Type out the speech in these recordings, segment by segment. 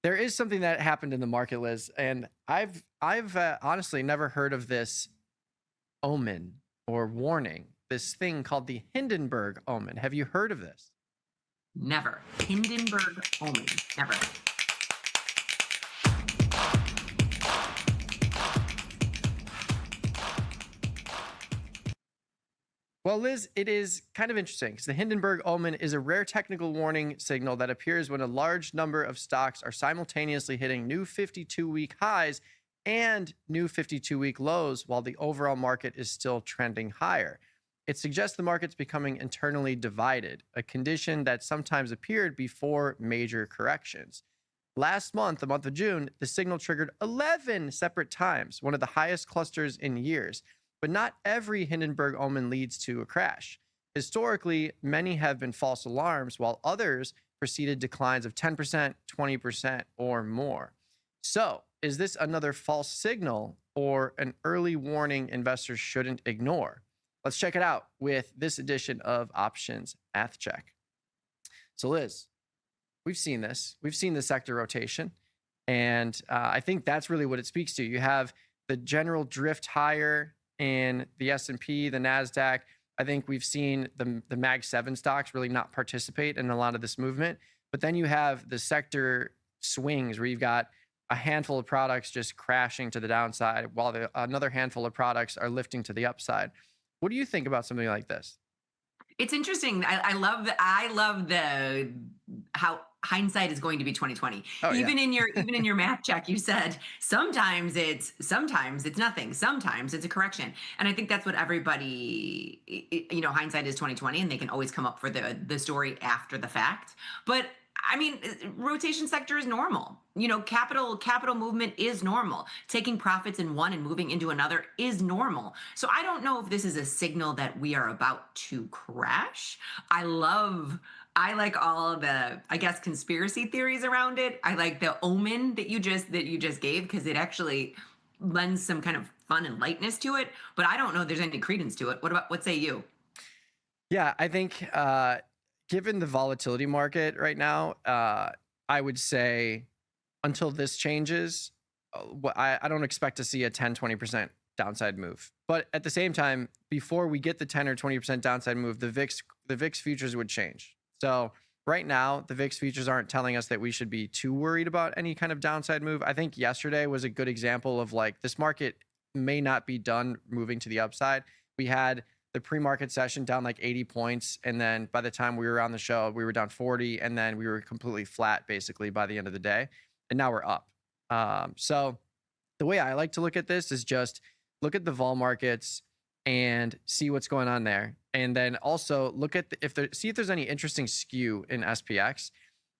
There is something that happened in the market, Liz, and I've honestly never heard of this omen or warning. This thing called the Hindenburg Omen. Have you heard of this? Never. Hindenburg Omen. Never. Well, Liz, it is kind of interesting because the Hindenburg Omen is a rare technical warning signal that appears when a large number of stocks are simultaneously hitting new 52-week highs and new 52-week lows while the overall market is still trending higher. It suggests the market's becoming internally divided, a condition that sometimes appeared before major corrections. Last month, the month of June, the signal triggered 11 separate times, one of the highest clusters in years. But not every Hindenburg Omen leads to a crash. Historically, many have been false alarms, while others preceded declines of 10%, 20%, or more. So, is this another false signal or an early warning investors shouldn't ignore? Let's check it out with this edition of Options Math Check. So, Liz, we've seen this. We've seen the sector rotation. And I think that's really what it speaks to. You have the general drift higher in the S&P, the Nasdaq. I think we've seen the Mag 7 stocks really not participate in a lot of this movement. But then you have the sector swings where you've got a handful of products just crashing to the downside while another handful of products are lifting to the upside. What do you think about something like this? It's interesting. I love the how hindsight is going to be 2020. Oh, yeah. Even in your math check, you said sometimes it's nothing. Sometimes it's a correction. And I think that's what everybody, hindsight is 2020, and they can always come up for the story after the fact. But I mean, rotation sector is normal. Capital movement is normal. Taking profits in one and moving into another is normal. So I don't know if this is a signal that we are about to crash. I like all the, I guess, conspiracy theories around it. I like the omen that you just gave, because it actually lends some kind of fun and lightness to it. But I don't know if there's any credence to it. What say you? Yeah, I think given the volatility market right now, I would say until this changes, I don't expect to see a 10, 20% downside move. But at the same time, before we get the 10 or 20% downside move, the VIX futures would change. So right now, the VIX futures aren't telling us that we should be too worried about any kind of downside move. I think yesterday was a good example of like this market may not be done moving to the upside. We had the pre-market session down like 80 points. And then by the time we were on the show, we were down 40. And then we were completely flat basically by the end of the day. And now we're up. So the way I like to look at this is just look at the vol markets and see what's going on there. And then also look at see if there's any interesting skew in SPX.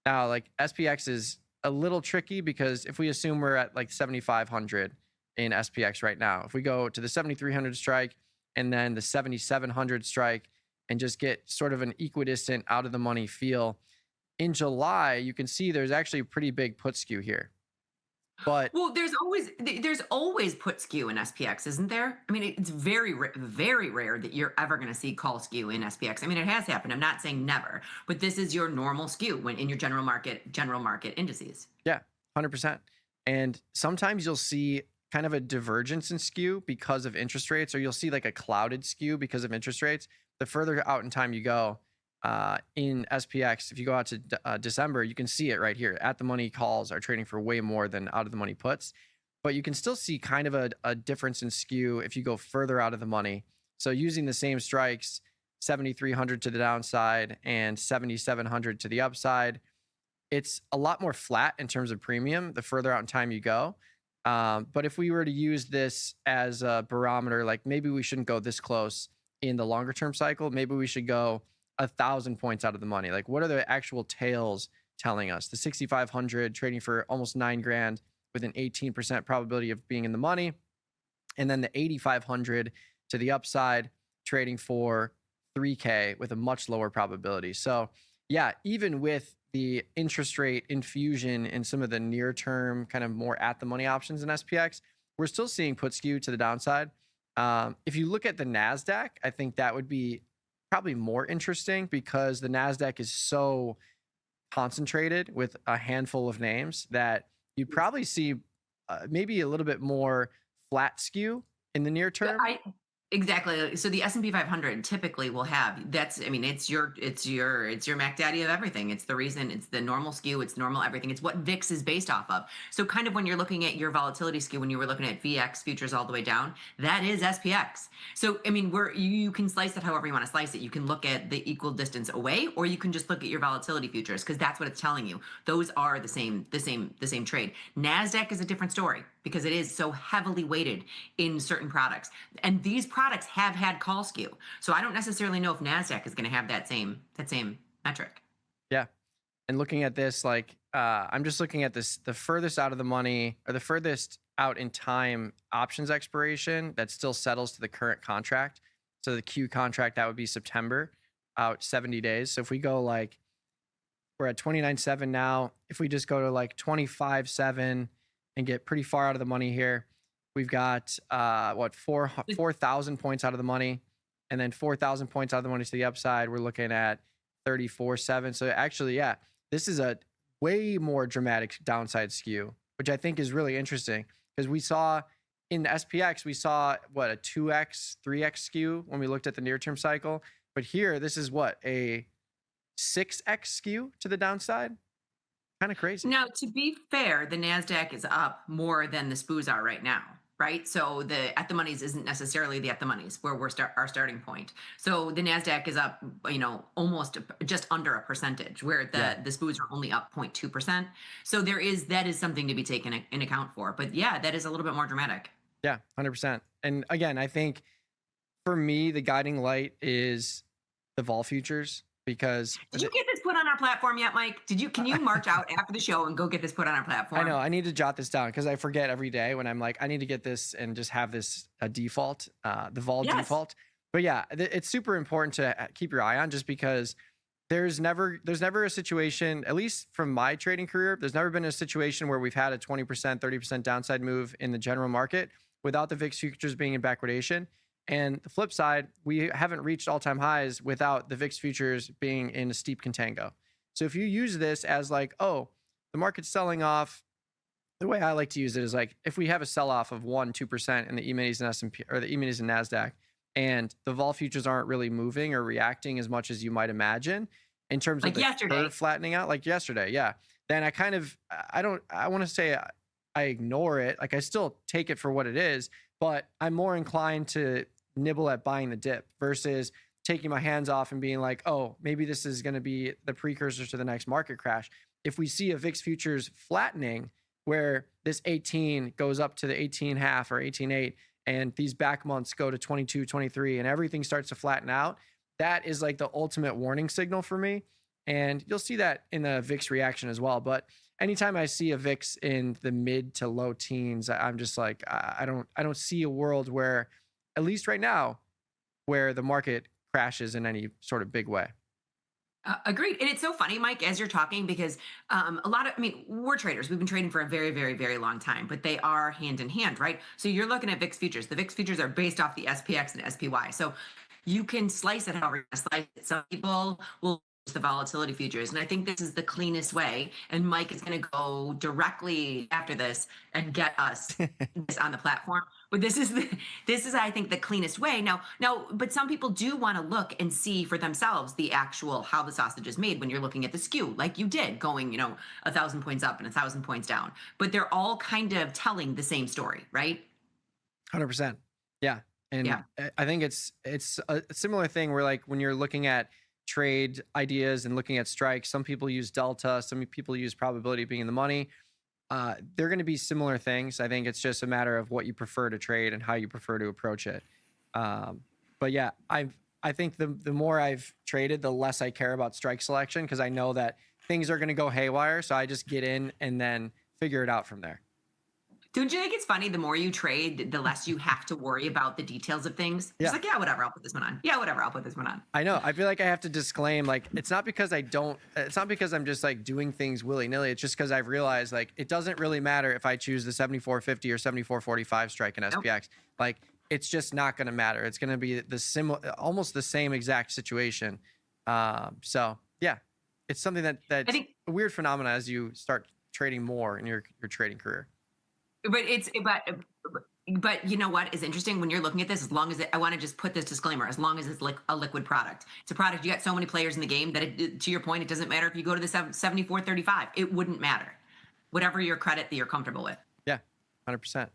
Now, like SPX is a little tricky because if we assume we're at like 7,500 in SPX right now, if we go to the 7,300 strike and then the 7,700 strike and just get sort of an equidistant out of the money feel, in July, you can see there's actually a pretty big put skew here. But Well, there's always put skew in SPX, isn't there? I mean, it's very very rare that you're ever going to see call skew in SPX. I mean, it has happened. I'm not saying never, but this is your normal skew when in your general market indices. yeah, 100%. And sometimes you'll see kind of a divergence in skew because of interest rates, or you'll see like a clouded skew because of interest rates. The further out in time you go, in SPX, if you go out to December, you can see it right here. At the money calls are trading for way more than out of the money puts, but you can still see kind of a difference in skew if you go further out of the money. So using the same strikes, 7,300 to the downside and 7,700 to the upside, it's a lot more flat in terms of premium the further out in time you go. But if we were to use this as a barometer, like maybe we shouldn't go this close in the longer term cycle. Maybe we should go 1,000 points out of the money. Like, what are the actual tails telling us? The 6,500 trading for almost $9,000 with an 18% probability of being in the money, and then the 8,500 to the upside trading for $3,000 with a much lower probability. So, yeah, even with the interest rate infusion in some of the near term, kind of more at the money options in SPX, we're still seeing put skew to the downside. If you look at the Nasdaq, I think that would be probably more interesting because the Nasdaq is so concentrated with a handful of names that you'd probably see maybe a little bit more flat skew in the near Yeah, term. exactly. So the S&P 500 typically will have I mean, it's your Mac Daddy of everything. It's the reason, it's the normal skew, it's normal everything. It's what VIX is based off of. So kind of when you're looking at your volatility skew, when you were looking at VX futures all the way down, that is SPX. So I mean, you can slice it however you want to slice it. You can look at the equal distance away, or you can just look at your volatility futures, because that's what it's telling you. Those are the same trade. Nasdaq is a different story because it is so heavily weighted in certain products. And these products have had call skew. So I don't necessarily know if Nasdaq is going to have that same metric. Yeah. And looking at this, like I'm just looking at this, the furthest out of the money or the furthest out in time options expiration that still settles to the current contract. So the Q contract, that would be September, out 70 days. So if we go like, we're at 29.7 now. If we just go to like 25.7 and get pretty far out of the money here, we've got 4,000 points out of the money, and then 4,000 points out of the money to the upside. We're looking at 34.7. So actually, yeah, this is a way more dramatic downside skew, which I think is really interesting, because we saw in the SPX, we saw what, a 2x, 3x skew when we looked at the near term cycle. But here, this is what, a 6x skew to the downside? Kind of crazy. Now, to be fair, the Nasdaq is up more than the SPOOs are right now, right? So the at the monies isn't necessarily the at the monies where our starting point. So the Nasdaq is up, almost just under a percentage, where the SPOOs are only up 0.2%. So that is something to be taken in account for. But yeah, that is a little bit more dramatic. Yeah, 100%. And again, I think for me, the guiding light is the vol futures, because did you get this put on our platform yet, Mike? Can you march out after the show and go get this put on our platform? I know I need to jot this down, because I forget every day when I'm like, I need to get this and just have this a default, the vol default. But yeah, it's super important to keep your eye on, just because there's never a situation, at least from my trading career, there's never been a situation where we've had a 20%, 30% downside move in the general market without the VIX futures being in backwardation. And the flip side, we haven't reached all-time highs without the VIX futures being in a steep contango. So if you use this as like, oh, the market's selling off, the way I like to use it is like, if we have a sell-off of 1-2% in the E-minis and S&P, or the E-minis and Nasdaq, and the vol futures aren't really moving or reacting as much as you might imagine in terms of the curve flattening out, like yesterday, yeah, then I want to say I ignore it. Like, I still take it for what it is, but I'm more inclined to nibble at buying the dip versus taking my hands off and being like, oh, maybe this is going to be the precursor to the next market crash. If we see a VIX futures flattening where this 18 goes up to the 18.5 or 18.8, and these back months go to 22, 23, and everything starts to flatten out, that is like the ultimate warning signal for me. And you'll see that in the VIX reaction as well. But anytime I see a VIX in the mid to low teens, I'm just like, I don't see a world where, at least right now, where the market crashes in any sort of big way. Agreed. And it's so funny, Mike, as you're talking, because we're traders. We've been trading for a very, very, very long time, but they are hand in hand, right? So you're looking at VIX futures. The VIX futures are based off the SPX and SPY. So you can slice it however you slice it. Some people will use the volatility futures. And I think this is the cleanest way. And Mike is going to go directly after this and get us this on the platform. But this is, I think, the cleanest way. Now, but some people do want to look and see for themselves the actual how the sausage is made when you're looking at the skew, like you did, going 1,000 points up and 1,000 points down. But they're all kind of telling the same story, right? 100%. Yeah. And yeah, I think it's a similar thing where, like, when you're looking at trade ideas and looking at strikes, some people use delta, some people use probability of being in the money. They're going to be similar things. I think it's just a matter of what you prefer to trade and how you prefer to approach it. But yeah, I think the more I've traded, the less I care about strike selection, because I know that things are going to go haywire. So I just get in and then figure it out from there. Don't you think it's funny? The more you trade, the less you have to worry about the details of things. Yeah. It's like, yeah, whatever, I'll put this one on. Yeah, whatever, I'll put this one on. I know. I feel like I have to disclaim, like, it's not because I'm just like doing things willy-nilly. It's just because I've realized, like, it doesn't really matter if I choose the 74.50 or 74.45 strike in SPX. Nope. Like, it's just not going to matter. It's going to be almost the same exact situation. So yeah, it's something that a weird phenomenon as you start trading more in your trading career. But you know what is interesting when you're looking at this, as long as I want to just put this disclaimer, as long as it's like a liquid product, it's a product. You got so many players in the game that to your point, it doesn't matter if you go to the 74.35, it wouldn't matter. Whatever your credit that you're comfortable with. Yeah, 100%.